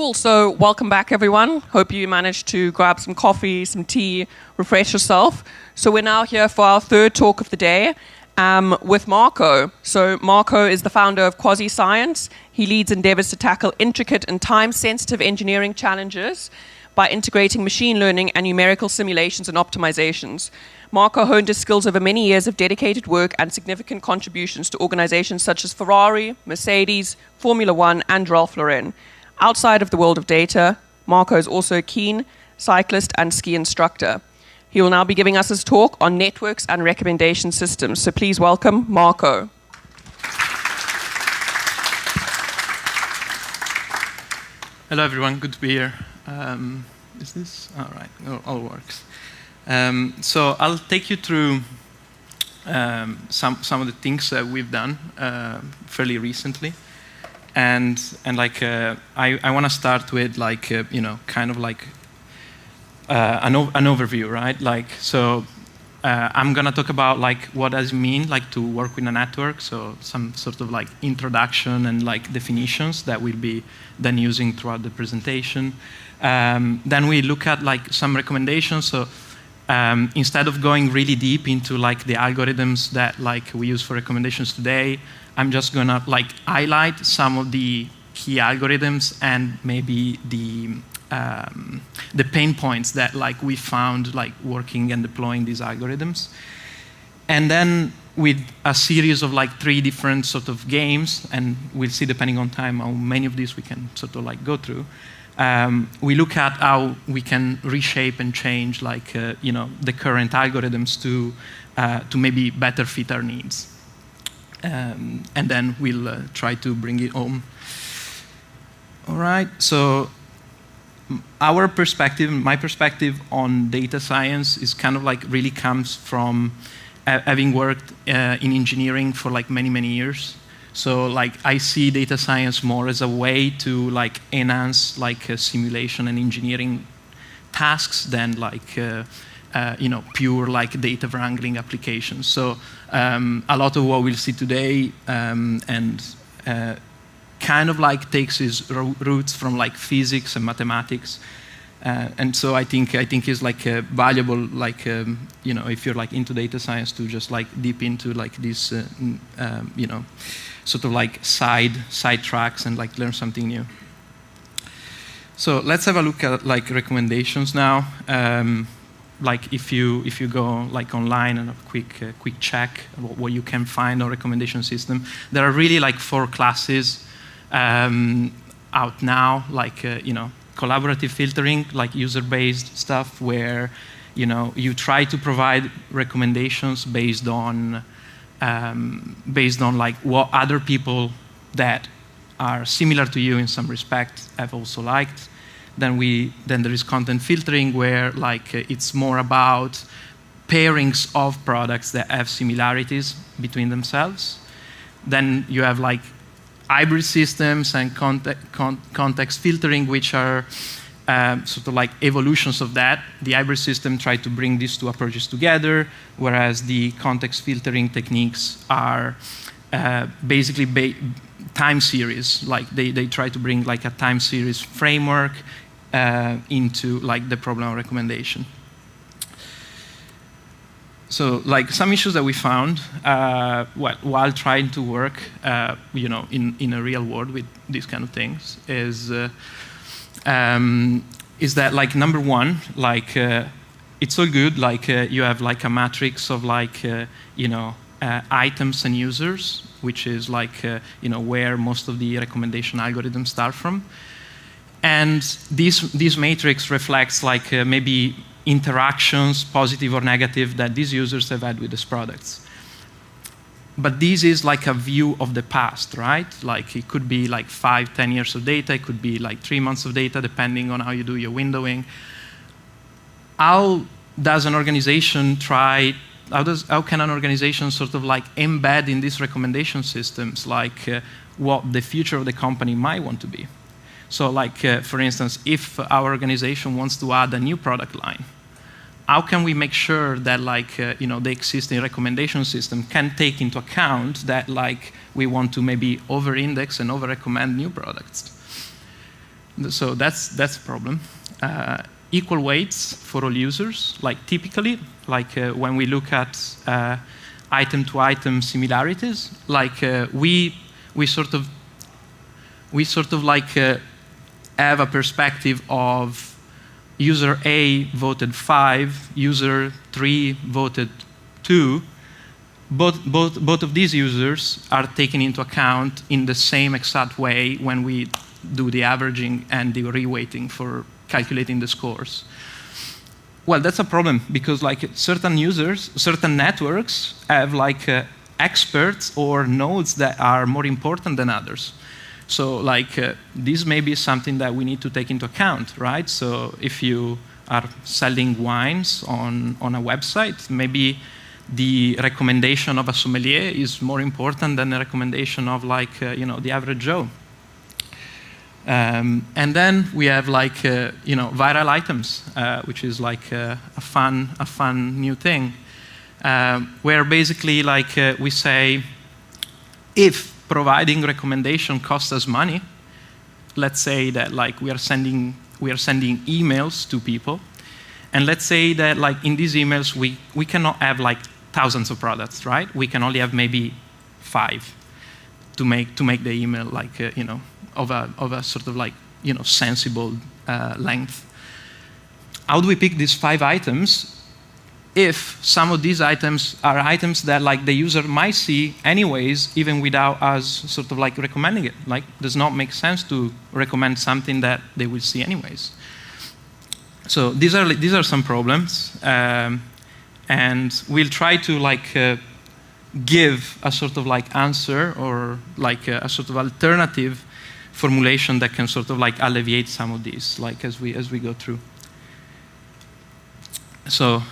Cool, so welcome back everyone. Hope you managed to grab some coffee, some tea, refresh yourself. So we're now here for our third talk of the day with Marco. So Marco is the founder of QuasiScience. He leads endeavors to tackle intricate and time-sensitive engineering challenges by integrating machine learning and numerical simulations and optimizations. Marco honed his skills over many years of dedicated work and significant contributions to organizations such as Ferrari, Mercedes, Formula One, and Ralph Lauren. Outside of the world of data, Marco is also a keen cyclist and ski instructor. He will now be giving us his talk on networks and recommendation systems. So please welcome Marco. Hello everyone, good to be here. Is this? All right, all works. So I'll take you through some of the things that we've done fairly recently. And like I want to start with like kind of like an overview, right? Like so, I'm gonna talk about like what does it mean like to work with a network. So some sort of like introduction and like definitions that we'll be then using throughout the presentation. Then we look at like some recommendations. So instead of going really deep into like the algorithms that like we use for recommendations today, I'm just gonna like highlight some of the key algorithms and maybe the pain points that like we found like working and deploying these algorithms. And then with a series of like 3 different sort of games, and we'll see depending on time how many of these we can sort of like go through. We look at how we can reshape and change like the current algorithms to maybe better fit our needs. And then we'll try to bring it home. All right, so our perspective, my perspective on data science is kind of like really comes from having worked in engineering for like many years. So like I see data science more as a way to like enhance like simulation and engineering tasks than like pure like data wrangling applications. So a lot of what we'll see today kind of like takes its roots from like physics and mathematics, and so I think is like valuable like if you're like into data science to just like deep into like this sort of like side tracks and like learn something new. So let's have a look at like recommendations now. Like if you go like online and a quick check what you can find on recommendation system, there are really like 4 classes out now, like collaborative filtering, like user-based stuff where you try to provide recommendations based on like what other people that are similar to you in some respect have also liked. Then there is content filtering where like it's more about pairings of products that have similarities between themselves. Then you have like hybrid systems and context filtering, which are sort of like evolutions of that. The hybrid system try to bring these 2 approaches together, whereas the context filtering techniques are basically time series. Like they try to bring like a time series framework into like the problem of recommendation. So like some issues that we found while trying to work in a real world with these kind of things is that like number 1, like it's all good, like you have like a matrix of like items and users, which is like where most of the recommendation algorithms start from. And this matrix reflects like maybe interactions, positive or negative, that these users have had with these products. But this is like a view of the past, right? Like it could be like 5-10 years of data, it could be like 3 months of data, depending on how you do your windowing. How can an organization sort of like embed in these recommendation systems like what the future of the company might want to be? So like, for instance, if our organization wants to add a new product line, how can we make sure that like, the existing recommendation system can take into account that like we want to maybe over-index and over-recommend new products? So that's a problem. Equal weights for all users, like typically, like when we look at item-to-item similarities, like we sort of like have a perspective of user A voted 5, user 3 voted 2. Both of these users are taken into account in the same exact way when we do the averaging and the reweighting for calculating the scores. Well, that's a problem because like certain users, certain networks have like experts or nodes that are more important than others. So like this may be something that we need to take into account, right? So if you are selling wines on a website, maybe the recommendation of a sommelier is more important than the recommendation of like the average Joe. And then we have like viral items, which is like a fun new thing, where basically like we say, if providing recommendation costs us money, let's say that like we are sending emails to people, and let's say that like in these emails we cannot have like thousands of products, right? We can only have maybe 5 to make the email like of a sort of like sensible length. How do we pick these 5 items if some of these items are items that like the user might see anyways, even without us sort of like recommending it? Like, does not make sense to recommend something that they will see anyways. So these are some problems, and we'll try to like give a sort of like answer or like a sort of alternative formulation that can sort of like alleviate some of these, like as we go through. So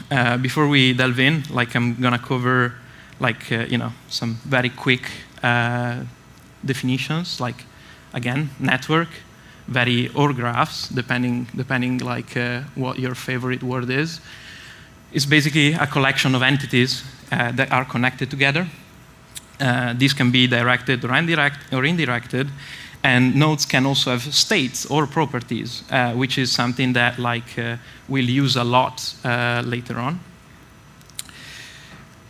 before we delve in, like I'm gonna cover like some very quick definitions, like again network, or graphs, depending like what your favorite word is. It's basically a collection of entities that are connected together. These can be directed or indirected. And nodes can also have states or properties, which is something that like we'll use a lot later on.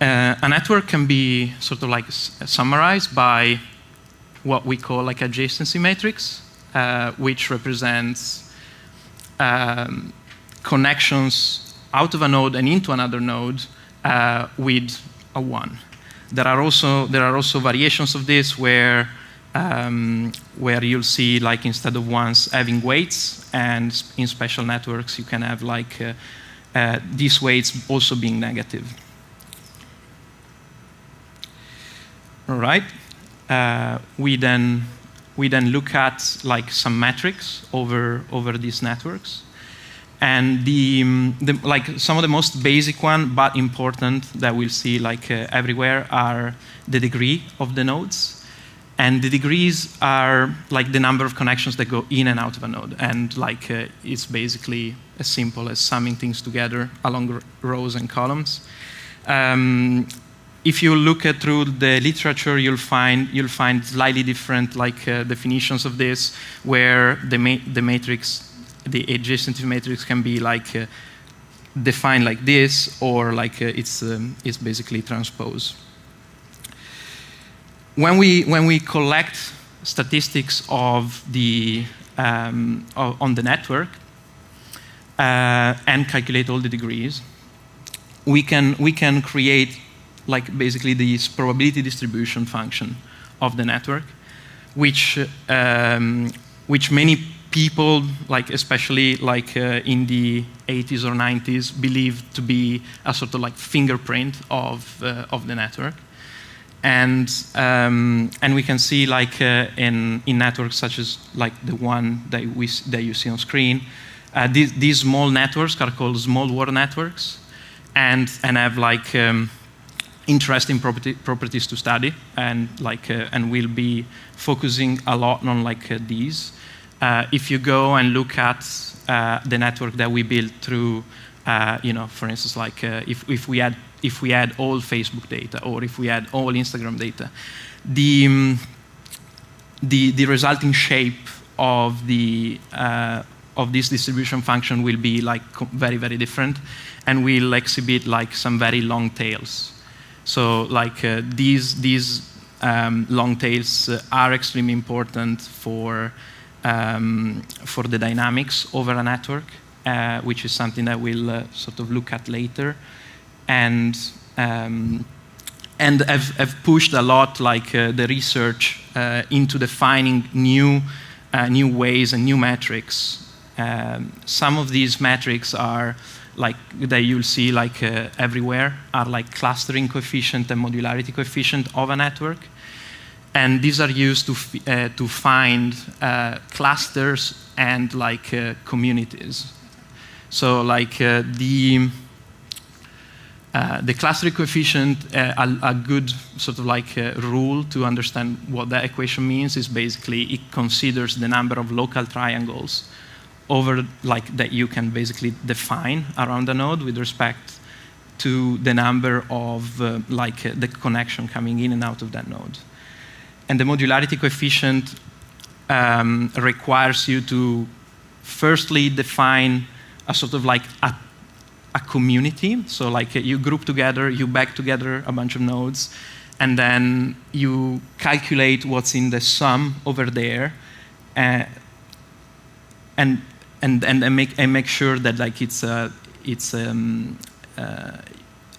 A network can be sort of like summarized by what we call like adjacency matrix, which represents connections out of a node and into another node with a 1. There are also variations of this where you'll see like instead of ones having weights, and in special networks you can have like these weights also being negative. All right. We then look at like some metrics over these networks, and like some of the most basic one but important that we'll see like everywhere are the degree of the nodes. And the degrees are like the number of connections that go in and out of a node. And like it's basically as simple as summing things together along rows and columns. If you look through the literature, you'll find slightly different like definitions of this, where the matrix, the adjacency matrix, can be like defined like this, or like it's basically transposed. When we collect statistics of the on the network and calculate all the degrees, we can create like basically this probability distribution function of the network, which many people, like especially like in the 80s or 90s, believed to be a sort of like fingerprint of the network. And we can see like in networks such as like the one that you see on screen, these small networks are called small world networks, and have like interesting properties to study, and like and we'll be focusing a lot on like these. If you go and look at the network that we built through, for instance, like if we had all Facebook data, or if we had all Instagram data, the resulting shape of this distribution function will be like very, very different, and will exhibit like some very long tails. So like these long tails are extremely important for the dynamics over a network, which is something that we'll sort of look at later, and have pushed a lot like the research into defining new ways and new metrics. Some of these metrics are like that you'll see like everywhere are like clustering coefficient and modularity coefficient of a network, and these are used to find clusters and like communities. So like the clustering coefficient, a good sort of like rule to understand what that equation means is basically it considers the number of local triangles over like that you can basically define around a node with respect to the number of the connection coming in and out of that node. And the modularity coefficient requires you to firstly define a sort of like a community. So like you group together, you bag together a bunch of nodes, and then you calculate what's in the sum over there, and make sure that like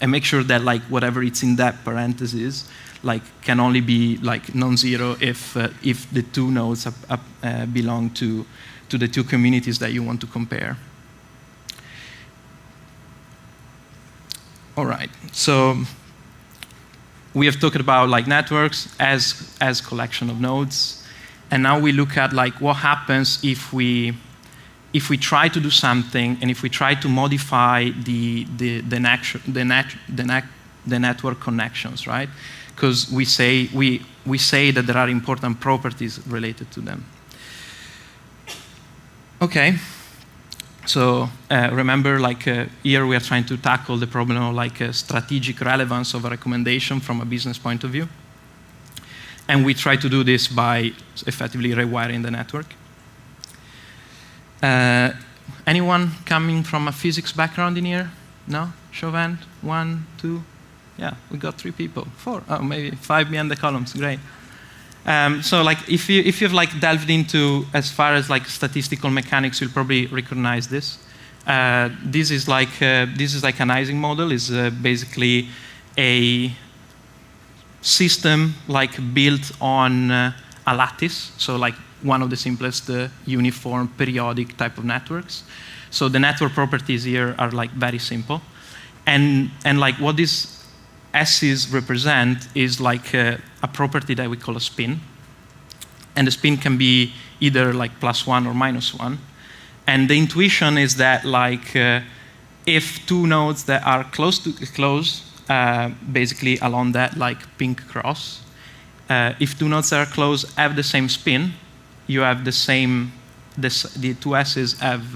and make sure that like whatever it's in that parenthesis like can only be like non-zero if the two nodes belong to the two communities that you want to compare. All right, so we have talked about like networks as collection of nodes, and now we look at like what happens if we try to do something and if we try to modify the network connections, right? Because we say that there are important properties related to them. Okay. So remember, like here we are trying to tackle the problem of like strategic relevance of a recommendation from a business point of view, and we try to do this by effectively rewiring the network. Anyone coming from a physics background in here? No? Show of hand. 1, 2. Yeah, we got 3 people. 4. Oh, maybe 5 behind the columns. Great. So like if you've like delved into as far as like statistical mechanics, you'll probably recognize this. This is like an Ising model. Is basically a system like built on a lattice. So like one of the simplest uniform periodic type of networks. So the network properties here are like very simple, and like what these S's represent is like a property that we call a spin, and the spin can be either like +1 or -1. And the intuition is that like if two nodes that are close, basically along that like pink cross, if two nodes that are close have the same spin, you have the same. The two S's have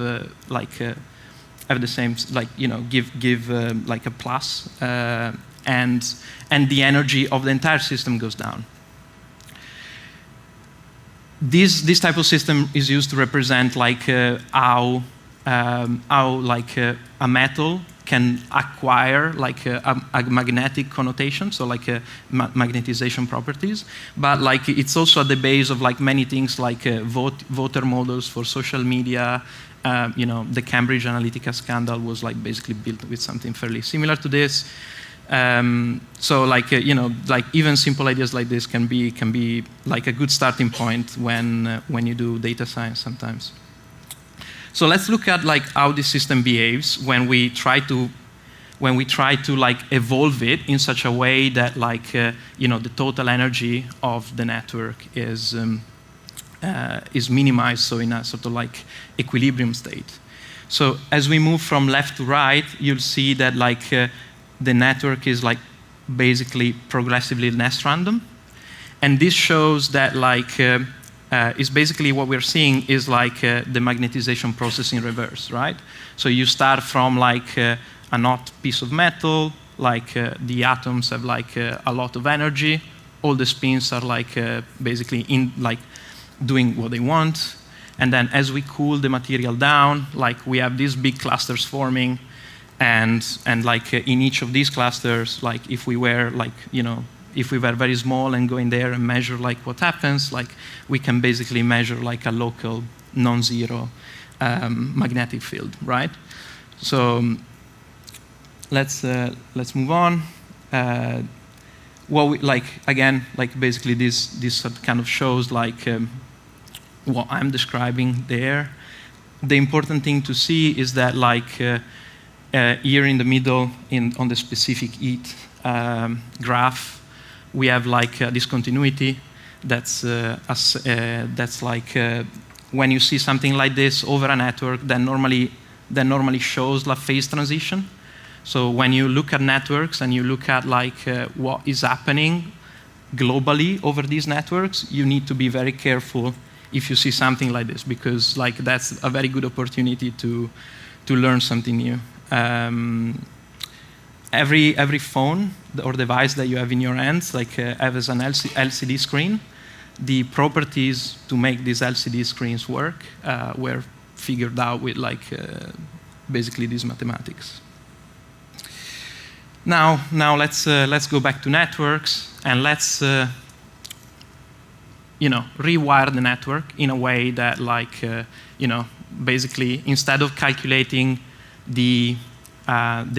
have the same like give like a plus. And the energy of the entire system goes down. This type of system is used to represent like how like a metal can acquire like a magnetic connotation, so like magnetization properties. But like it's also at the base of like many things like voter models for social media. The Cambridge Analytica scandal was like basically built with something fairly similar to this. So like like even simple ideas like this can be like a good starting point when you do data science sometimes. So let's look at like how this system behaves when we try to like evolve it in such a way that like the total energy of the network is minimized, so in a sort of like equilibrium state. So as we move from left to right, you'll see that like the network is like basically progressively less random, and this shows that like is basically what we're seeing is like the magnetization process in reverse, right? So you start from like a not piece of metal, like the atoms have like a lot of energy, all the spins are like basically in like doing what they want, And then as we cool the material down, like we have these big clusters forming, and like in each of these clusters, like if we were like, if we were very small and go in there and measure like what happens, like we can basically measure like a local non-zero magnetic field, right? So let's move on. What we, like again, like basically this kind of shows like what I'm describing there. The important thing to see is that like here in the middle, on the specific heat graph, we have like a discontinuity. That's like when you see something like this over a network, that normally shows like phase transition. So when you look at networks and you look at like what is happening globally over these networks, you need to be very careful if you see something like this, because like that's a very good opportunity to learn something new. Every phone or device that you have in your hands like has an LCD screen. The properties to make these LCD screens work were figured out with like basically these mathematics. Now let's go back to networks, and let's rewire the network in a way that like basically instead of calculating the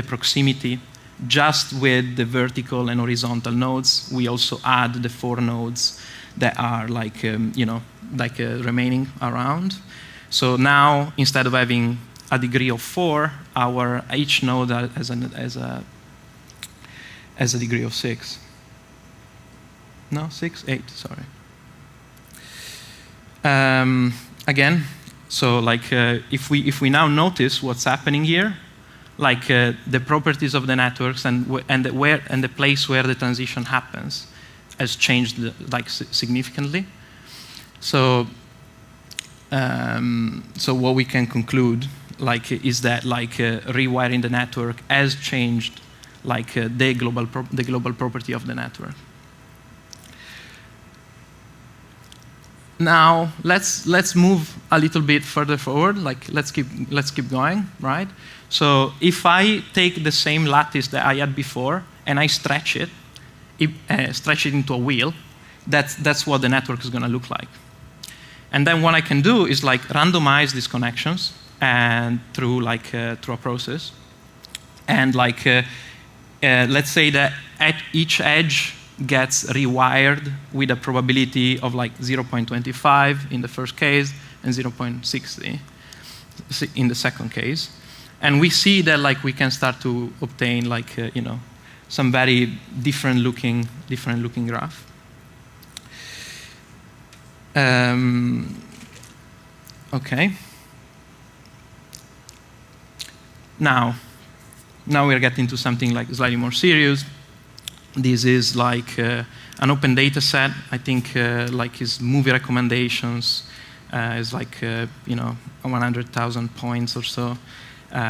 proximity just with the vertical and horizontal nodes, we also add the 4 nodes that are like remaining around. So now instead of having a degree of 4, each node has a degree of 6. No, 6, 8. Sorry. Again, so like if we now notice what's happening here, like the properties of the networks and the place where the transition happens has changed like significantly. So what we can conclude like is that like rewiring the network has changed like the global property of the network. Now let's move a little bit further forward. Like let's keep going, right? So if I take the same lattice that I had before and I stretch it into a wheel, that's what the network is going to look like. And then what I can do is like randomize these connections and through a process, and like let's say that at each edge gets rewired with a probability of like 0.25 in the first case and 0.60 in the second case. And we see that like we can start to obtain like some very different looking graph. Okay. Now we're getting to something like slightly more serious. This is like an open data set. I think like his movie recommendations is like 100,000 points or so.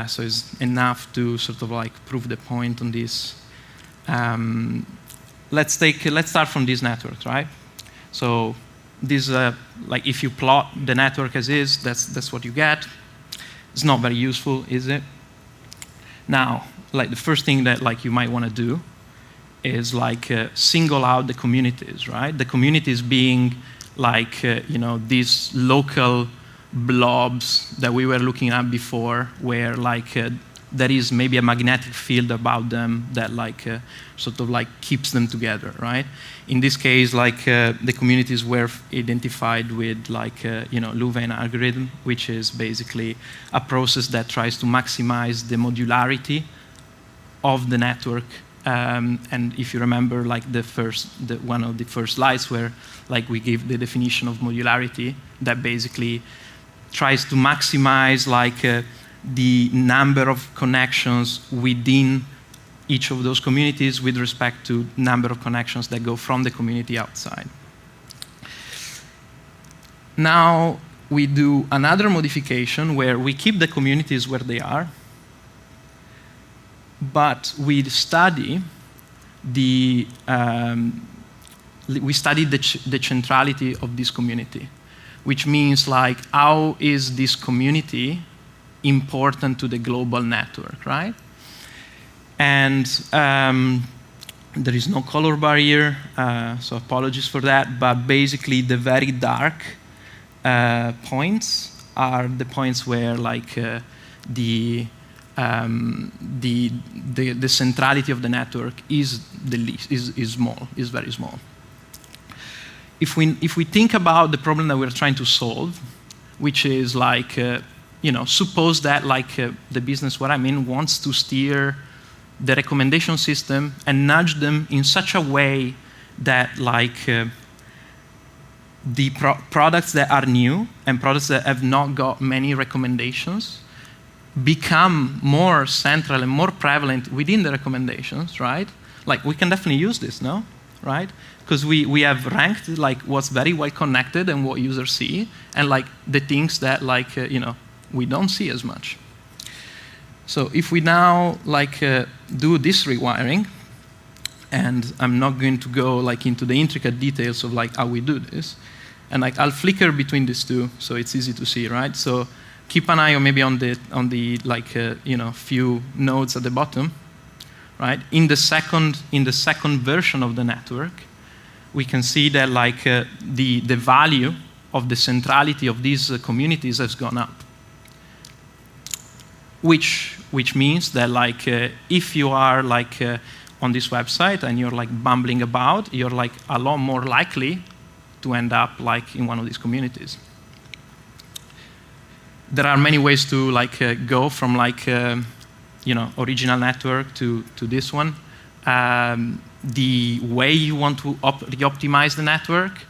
So it's enough to sort of like prove the point on this. Let's start from these networks, right? So this like if you plot the network as is, that's what you get. It's not very useful, is it? Now, like the first thing that like you might want to do is like single out the communities, right? The communities being like these local blobs that we were looking at before, where like there is maybe a magnetic field about them that like sort of like keeps them together, right? In this case, like the communities were identified with like Louvain algorithm, which is basically a process that tries to maximize the modularity of the network. And if you remember, like one of the first slides where like we give the definition of modularity, that basically tries to maximize like the number of connections within each of those communities with respect to number of connections that go from the community outside. Now we do another modification where we keep the communities where they are, but we study the centrality of this community. which means like how is this community important to the global network, right? And there is no color bar here, so apologies for that, but basically the very dark points are the points where like the centrality of the network is small, is very small. If we think about the problem that we're trying to solve, which is like suppose that like the business where I'm in wants to steer the recommendation system and nudge them in such a way that like the products that are new and products that have not got many recommendations become more central and more prevalent within the recommendations, right? Like we can definitely use this, no? Right? Because we have ranked like what's very well connected and what users see, and like the things that like we don't see as much. So if we now like do this rewiring, and I'm not going to go like into the intricate details of like how we do this, and like I'll flicker between these two so it's easy to see, right? So keep an eye on maybe on the like few nodes at the bottom, right? In the second version of the network, we can see that like the value of the centrality of these communities has gone up. Which means that like if you are like on this website and you're like bumbling about, you're like a lot more likely to end up like in one of these communities. There are many ways to like go from like original network to this one. The way you want to re-optimize the network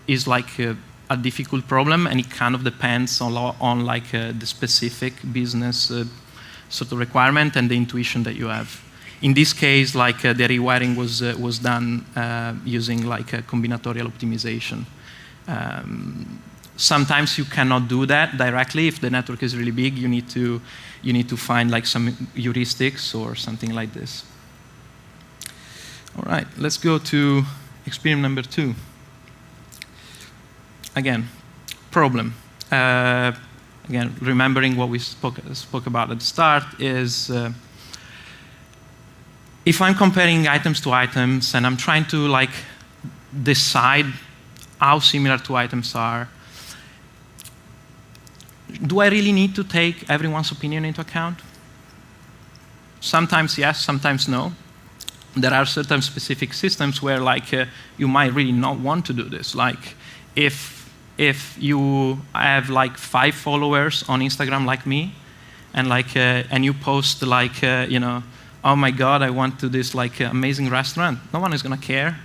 is like a difficult problem, and it kind of depends on like the specific business sort of requirement and the intuition that you have. In this case, like the rewiring was done using like a combinatorial optimization. Sometimes you cannot do that directly. If the network is really big, you need to find like some heuristics or something like this. All right, let's go to experiment number 2. Again, problem. Again, remembering what we spoke about at the start is if I'm comparing items to items and I'm trying to like decide how similar two items are, do I really need to take everyone's opinion into account? Sometimes yes, sometimes no. There are certain specific systems where like you might really not want to do this. Like if you have like 5 followers on Instagram like me, and like and you post like oh my God, I went to this like amazing restaurant, no one is gonna care.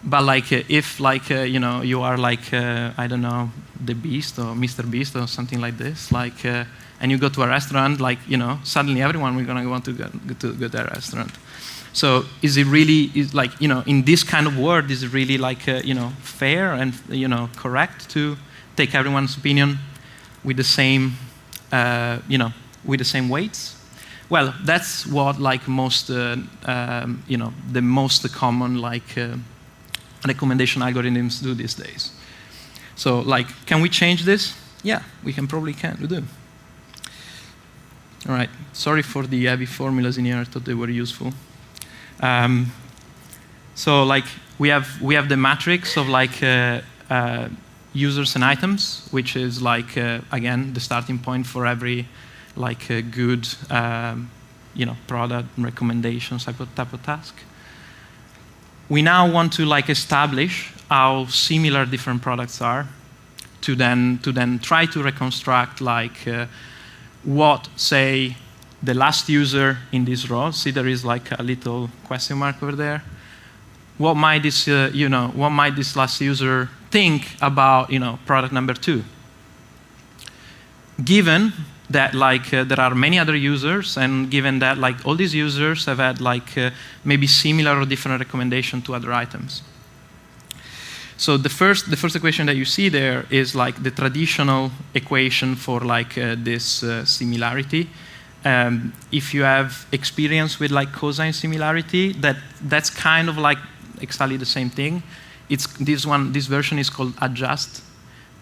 But like if like you are like I don't know, the Beast or Mr. Beast or something like this, like and you go to a restaurant, like suddenly everyone will gonna want to go to that restaurant. So is it really like in this kind of world, is it really like fair and correct to take everyone's opinion with the same with the same weights? Well, that's what like most the most common like recommendation algorithms do these days. So like, can we change this? Yeah, we probably can. We do. All right. Sorry for the heavy formulas in here. I thought they were useful. So like we have the matrix of like users and items, which is like again the starting point for every like good product recommendations type of task. We now want to like establish how similar different products are, to then try to reconstruct like what, say, the last user in this row. See, there is like a little question mark over there. What might this what might this last user think about product number 2? Given that like there are many other users, and given that like all these users have had like maybe similar or different recommendation to other items. So the first equation that you see there is like the traditional equation for like this similarity. If you have experience with like cosine similarity, that's kind of like exactly the same thing. It's this version is called adjust.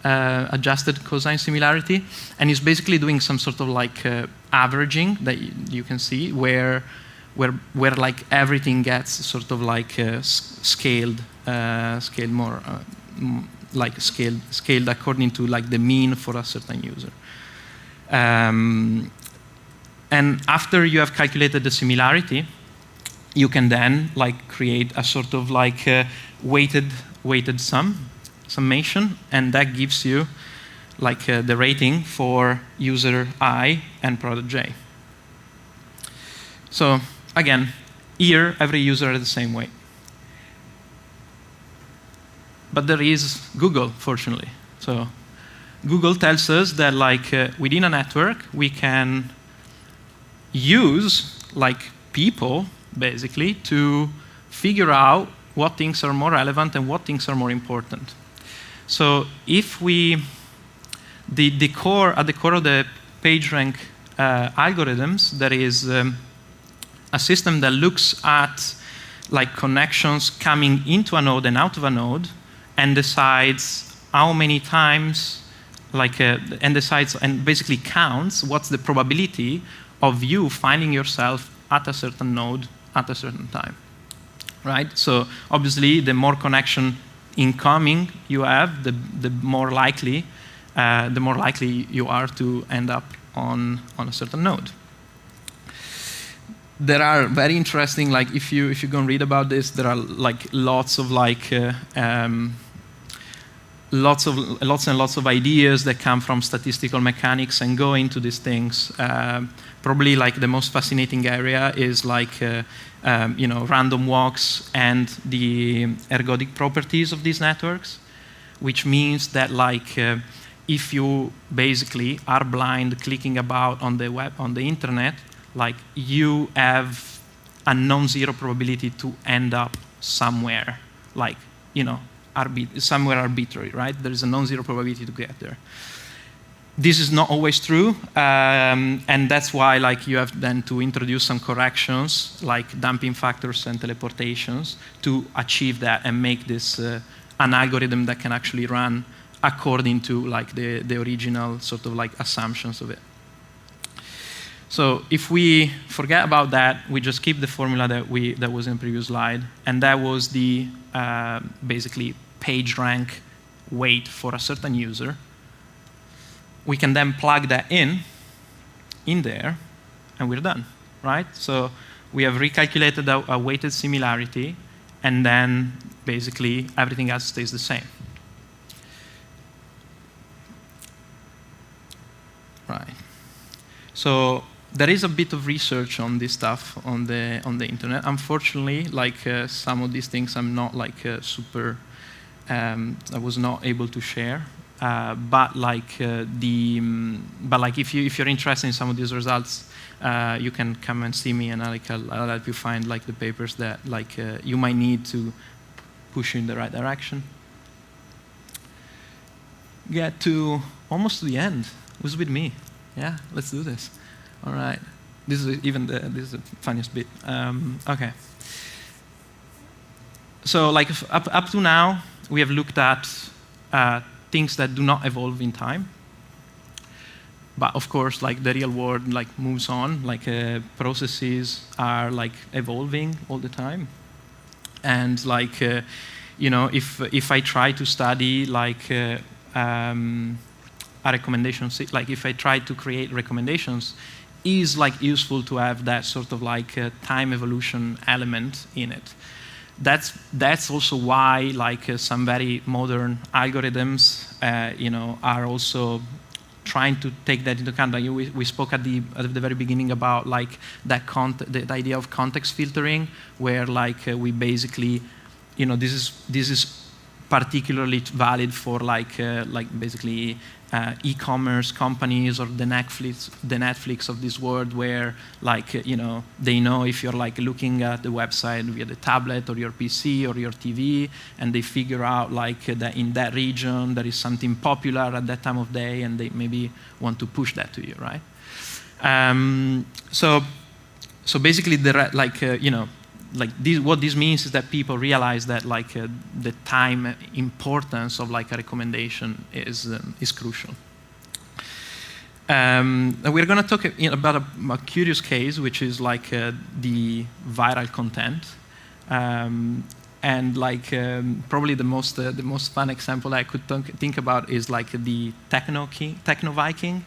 adjusted cosine similarity, and it's basically doing some sort of like averaging that you can see where like everything gets sort of like scaled more like scaled according to like the mean for a certain user. And after you have calculated the similarity, you can then like create a sort of like weighted summation, and that gives you like the rating for user I and product J. So again, here every user is the same way. But there is Google, fortunately. So Google tells us that like within a network we can use like people basically to figure out what things are more relevant and what things are more important. So if we, at the core of the PageRank algorithms, there is a system that looks at like connections coming into a node and out of a node, and decides how many times, like, and decides and basically counts what's the probability of you finding yourself at a certain node at a certain time, right? So obviously, the more connection incoming you have, the more likely you are to end up on a certain node. There are very interesting, like if you go and read about this, there are like lots and lots of ideas that come from statistical mechanics and go into these things. Probably like the most fascinating area is like random walks and the ergodic properties of these networks, which means that like if you basically are blind clicking about on the web, on the internet, like you have a non-zero probability to end up somewhere, like, somewhere arbitrary, right? There is a non-zero probability to get there. This is not always true, and that's why like you have then to introduce some corrections, like damping factors and teleportations, to achieve that and make this an algorithm that can actually run according to like the original sort of like assumptions of it. So if we forget about that, we just keep the formula that was in the previous slide, and that was the basically PageRank weight for a certain user. We can then plug that in there, and we're done, right? So we have recalculated a weighted similarity, and then basically everything else stays the same. Right. So there is a bit of research on this stuff on the internet. Unfortunately, like some of these things, I'm not like super. I was not able to share. But like if you're interested in some of these results, you can come and see me, and I'll help you find like the papers that like you might need to push you in the right direction. Get to almost to the end. Who's with me? Yeah, let's do this. All right. This is the funniest bit. Okay. So like up to now, we have looked at things that do not evolve in time. But of course, like the real world like moves on. Like processes are like evolving all the time. And like if I try to study like a recommendation, like if I try to create recommendations, is like useful to have that sort of like time evolution element in it. That's also why like some very modern algorithms are also trying to take that into account. Like we spoke at the very beginning about like the idea of context filtering, where like we basically this is particularly valid for like basically e-commerce companies or the Netflix of this world, where like they know if you're like looking at the website via the tablet or your PC or your TV, and they figure out like that in that region there is something popular at that time of day, and they maybe want to push that to you, right? So basically what this means is that people realize that the time importance of a recommendation is crucial. We're going to talk about a curious case, which is the viral content. And probably the most fun example I could think about is the Techno Viking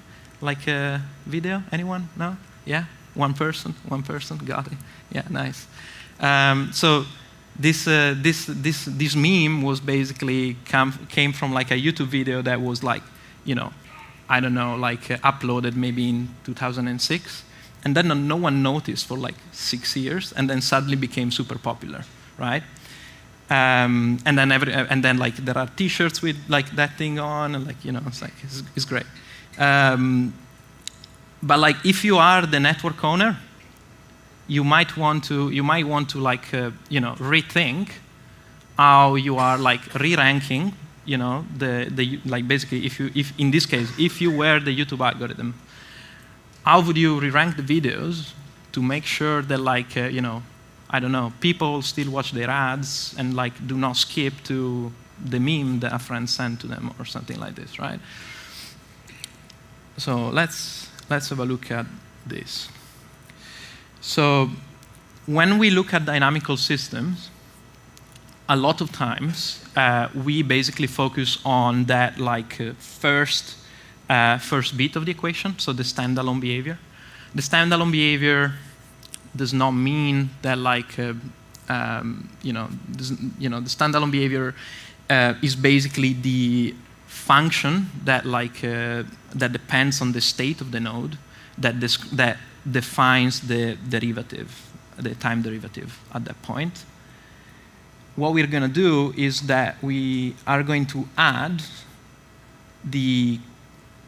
video. Anyone? No? Yeah. One person. Got it. Yeah, nice. So this meme was basically came from a YouTube video that was I don't know, uploaded maybe in 2006, and then no one noticed for 6 years, and then suddenly became super popular, right? And then there are T-shirts with that thing on, and it's great. But if you are the network owner, you might want to rethink how you are re-ranking. Basically, if in this case, if you were the YouTube algorithm, how would you re-rank the videos to make sure that I don't know, people still watch their ads and do not skip to the meme that a friend sent to them or something like this, right? So let's have a look at this. So when we look at dynamical systems, a lot of times we basically focus on that first bit of the equation, so the standalone behavior. The standalone behavior does not mean that the standalone behavior is basically the function that that depends on the state of the node that defines the derivative, the time derivative at that point. What we're going to do is that we are going to add the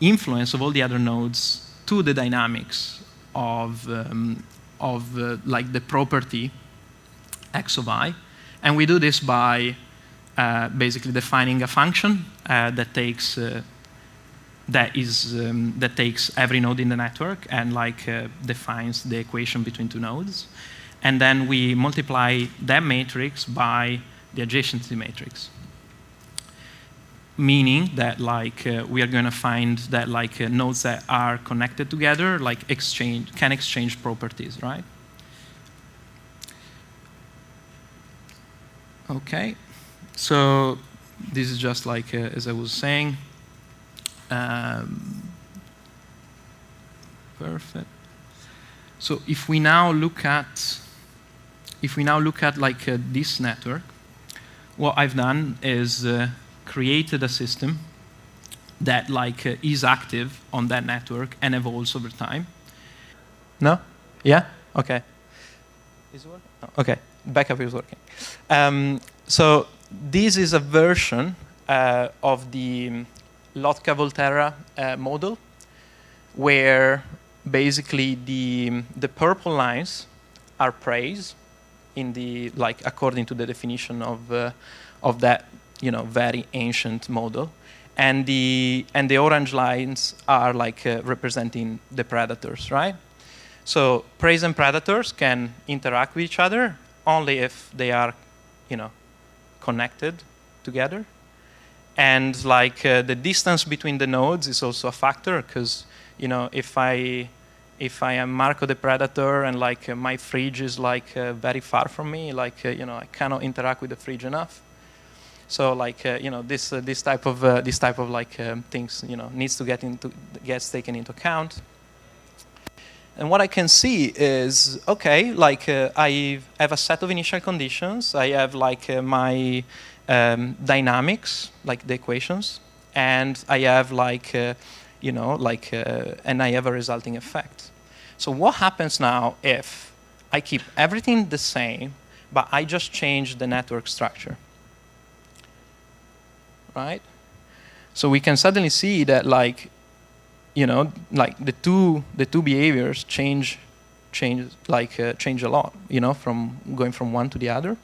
influence of all the other nodes to the dynamics of the property x of I, and we do this by basically defining a function that takes every node in the network and defines the equation between two nodes. And then we multiply that matrix by the adjacency matrix, meaning that we are going to find that nodes that are connected together can exchange properties, right? Okay, so this is just as I was saying. Perfect. So if we now look at this network, what I've done is created a system that is active on that network and evolves over time. No? Yeah? Okay. Is it working? Oh, okay. Backup is working. So this is a version of the Lotka-Volterra model, where basically the purple lines are praise in the according to the definition of that very ancient model, and the orange lines are representing the predators, right? So praise and predators can interact with each other only if they are connected together, and the distance between the nodes is also a factor, because if I am Marco the predator and my fridge is very far from me, I cannot interact with the fridge enough. So this type of things gets taken into account. And what I can see is, okay, I have a set of initial conditions. I have my dynamics, the equations, and I have and I have a resulting effect. So what happens now if I keep everything the same, but I just change the network structure, right? So we can suddenly see that the two behaviors change a lot, from going from one to the other.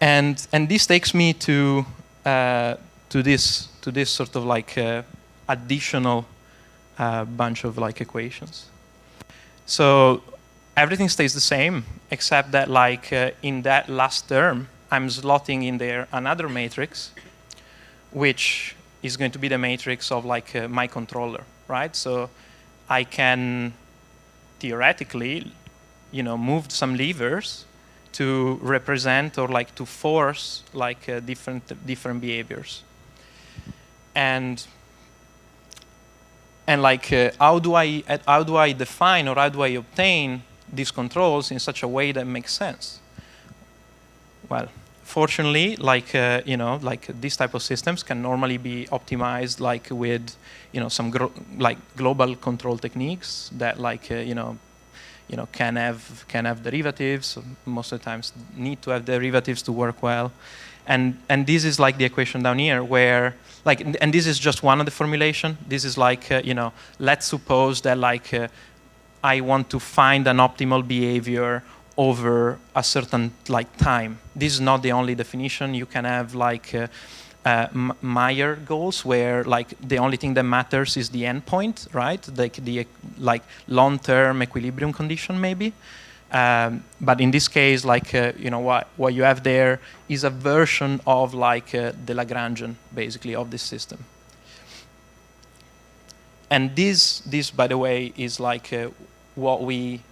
And this takes me to this sort of additional bunch of equations. So everything stays the same, except that like in that last term, I'm slotting in there another matrix, which is going to be the matrix of like my controller, right? So I can theoretically, move some levers to represent or like to force like different behaviors. And like how do I define or how do I obtain these controls in such a way that makes sense? Well, fortunately, like like these type of systems can normally be optimized like with some global control techniques that like can have derivatives. Most of the times need to have derivatives to work well. And this is like the equation down here where like, and this is just one of the formulation. This is like, let's suppose that like I want to find an optimal behavior over a certain like time. This is not the only definition. You can have like Meyer goals where like the only thing that matters is the endpoint, right? The long-term equilibrium condition maybe. But in this case, like what you have there is a version of like the Lagrangian, basically, of this system. And this, by the way, is like what we,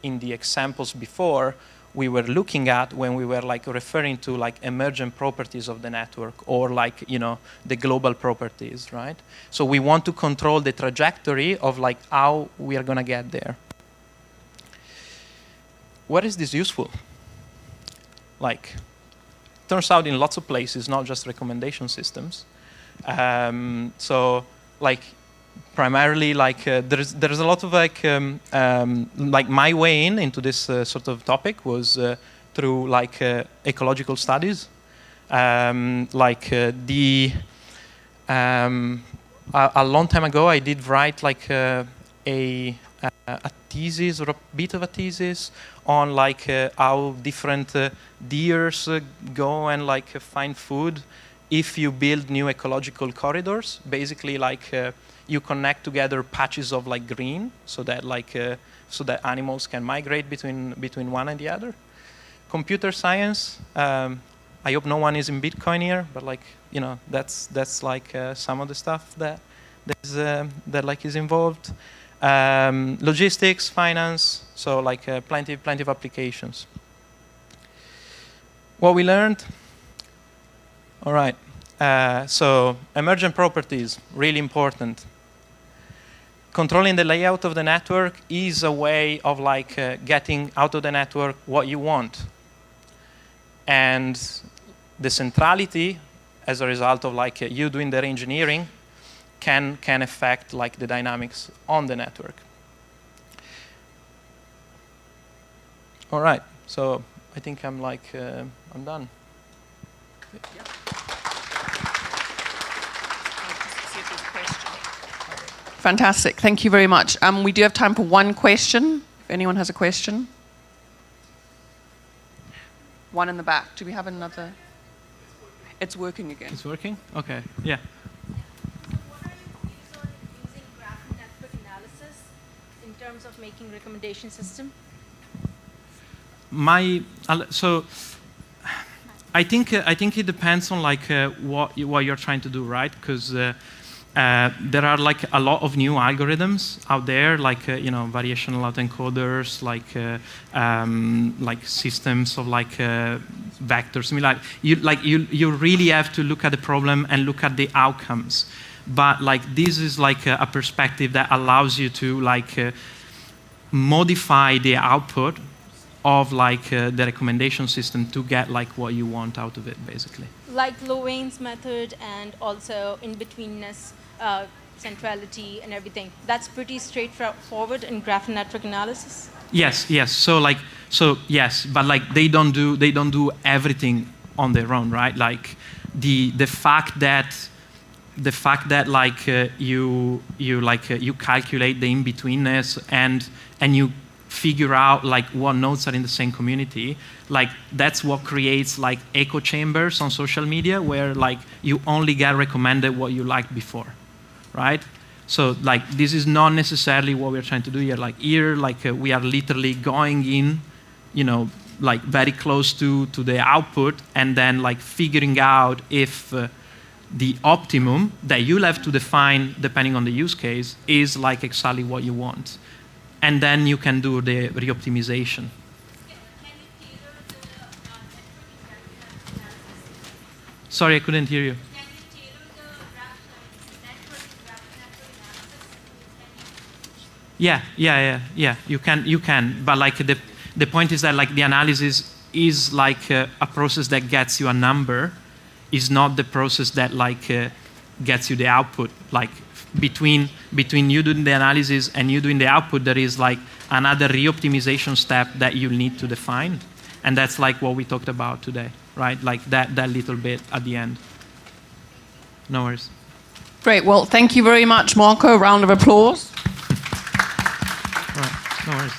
in the examples before, we were looking at when we were like referring to like emergent properties of the network or like the global properties, right? So we want to control the trajectory of like how we are gonna get there. What is this useful? Like, turns out in lots of places, not just recommendation systems. So, like, primarily, like, there's a lot of like my way into this sort of topic was through like ecological studies. A long time ago, I did write like a thesis or a bit of a thesis on like how different deers go and like find food if you build new ecological corridors. Basically, like you connect together patches of like green so that like so that animals can migrate between one and the other. Computer science. I hope no one is in Bitcoin here, but like that's like some of the stuff that like is involved. Logistics, finance, so like plenty of applications. What we learned, all right, so emergent properties, really important. Controlling the layout of the network is a way of like getting out of the network what you want. And the centrality, as a result of like you doing the engineering, can affect like the dynamics on the network. All right, so I think I'm like I'm done. Yeah. Fantastic, thank you very much. We do have time for one question. If anyone has a question. One in the back. Do we have another? It's working again. It's working? Okay, yeah. In terms of making recommendation system? So I think it depends on like what you're trying to do, right? Because there are like a lot of new algorithms out there, like variational autoencoders, like systems of like vectors. I mean, you really have to look at the problem and look at the outcomes. But like this is like a perspective that allows you to like modify the output of like the recommendation system to get like what you want out of it, basically. Like Lowain's method and also in-betweenness, centrality and everything. That's pretty straightforward in graph network analysis. Yes. So yes, but like they don't do everything on their own, right? Like the fact that like you calculate the in-betweenness and you figure out like what nodes are in the same community, like that's what creates like echo chambers on social media where like you only get recommended what you liked before, right? So like this is not necessarily what we're trying to do here. Like here, like we are literally going in, you know, like very close to the output, and then like figuring out if the optimum that you'll have to define depending on the use case is like exactly what you want. And then you can do the reoptimization. Sorry, I couldn't hear you. Yeah. You can. But like the point is that like the analysis is like a process that gets you a number, is not the process that like gets you the output. Like between you doing the analysis and you doing the output, there is like another reoptimization step that you need to define, and that's like what we talked about today, right? Like that little bit at the end. No worries. Great. Well, thank you very much, Marco. Round of applause. All right. No worries.